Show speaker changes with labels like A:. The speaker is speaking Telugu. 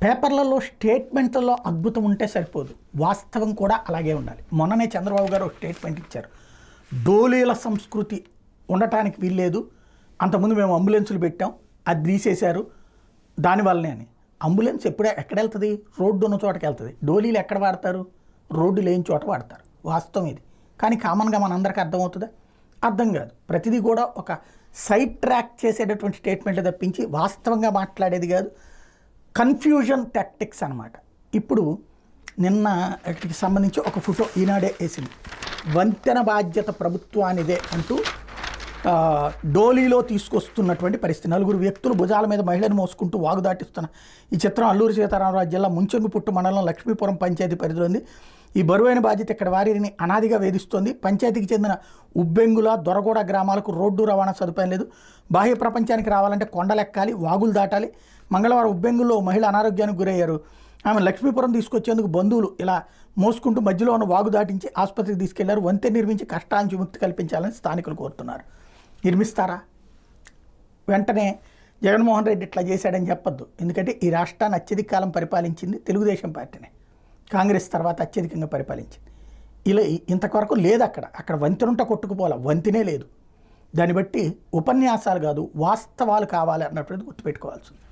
A: పేపర్లలో స్టేట్మెంట్లలో అద్భుతం ఉంటే సరిపోదు, వాస్తవం కూడా అలాగే ఉండాలి. మొన్ననే చంద్రబాబు గారు ఒక స్టేట్మెంట్ ఇచ్చారు, డోలీల సంస్కృతి ఉండటానికి వీల్లేదు, అంతకుముందు మేము అంబులెన్సులు పెట్టాం అది తీసేశారు దానివల్లనే అని. అంబులెన్స్ ఎక్కడ వెళ్తుంది? రోడ్డు ఉన్న చోటకి వెళ్తుంది. డోలీలు ఎక్కడ వాడతారు? రోడ్డు లేని చోట వాడతారు. వాస్తవం ఇది. కానీ కామన్గా మనందరికీ అర్థమవుతుందా? అర్థం కాదు. ప్రతిదీ కూడా ఒక సైడ్ ట్రాక్ చేసేటటువంటి స్టేట్మెంట్లు తప్పించి వాస్తవంగా మాట్లాడేది కాదు. కన్ఫ్యూజన్ టాక్టిక్స్ అనమాట. ఇప్పుడు నిన్న వాటికి సంబంధించి ఒక ఫోటో ఈనాడే వేసింది. వంతెన బాధ్యత ప్రభుత్వానిదే అంటూ డోలీలో తీసుకొస్తున్నటువంటి పరిస్థితి. 4 వ్యక్తులు భుజాల మీద మహిళను మోసుకుంటూ వాగు దాటిస్తున్న ఈ చిత్రం అల్లూరు సీతారామరాజు జిల్లా ముంచెంగుపుట్టు మండలం లక్ష్మీపురం పంచాయతీ పరిధిలో ఉంది. ఈ బరువైన బాధ్యత ఇక్కడ వారిని అనాదిగా వేధిస్తోంది. పంచాయతీకి చెందిన ఉబ్బెంగుల, దొరగూడ గ్రామాలకు రోడ్డు రవాణా సదుపాయం లేదు. బాహ్య ప్రపంచానికి రావాలంటే కొండలెక్కాలి, వాగులు దాటాలి. మంగళవారం ఉబ్బెంగుల్లో మహిళ అనారోగ్యానికి గురయ్యారు. ఆమె లక్ష్మీపురం తీసుకొచ్చేందుకు బంధువులు ఇలా మోసుకుంటూ మధ్యలో ఉన్న వాగు దాటించి ఆసుపత్రికి తీసుకెళ్లారు. వంతెన నిర్మించి కష్టాల నుంచి విముక్తి కల్పించాలని స్థానికులు కోరుతున్నారు. నిర్మిస్తారా? వెంటనే జగన్మోహన్ రెడ్డి ఇట్లా చేశాడని చెప్పొద్దు. ఎందుకంటే ఈ రాష్ట్రాన్ని అత్యధిక కాలం పరిపాలించింది తెలుగుదేశం పార్టీనే. కాంగ్రెస్ తర్వాత అత్యధికంగా పరిపాలించింది. ఇలా ఇంతవరకు లేదు. అక్కడ వంతెనుంట కొట్టుకుపోవాలి, వంతెనే లేదు. దాన్ని బట్టి ఉపన్యాసాలు కాదు వాస్తవాలు కావాలి అన్నటువంటిది గుర్తుపెట్టుకోవాల్సింది.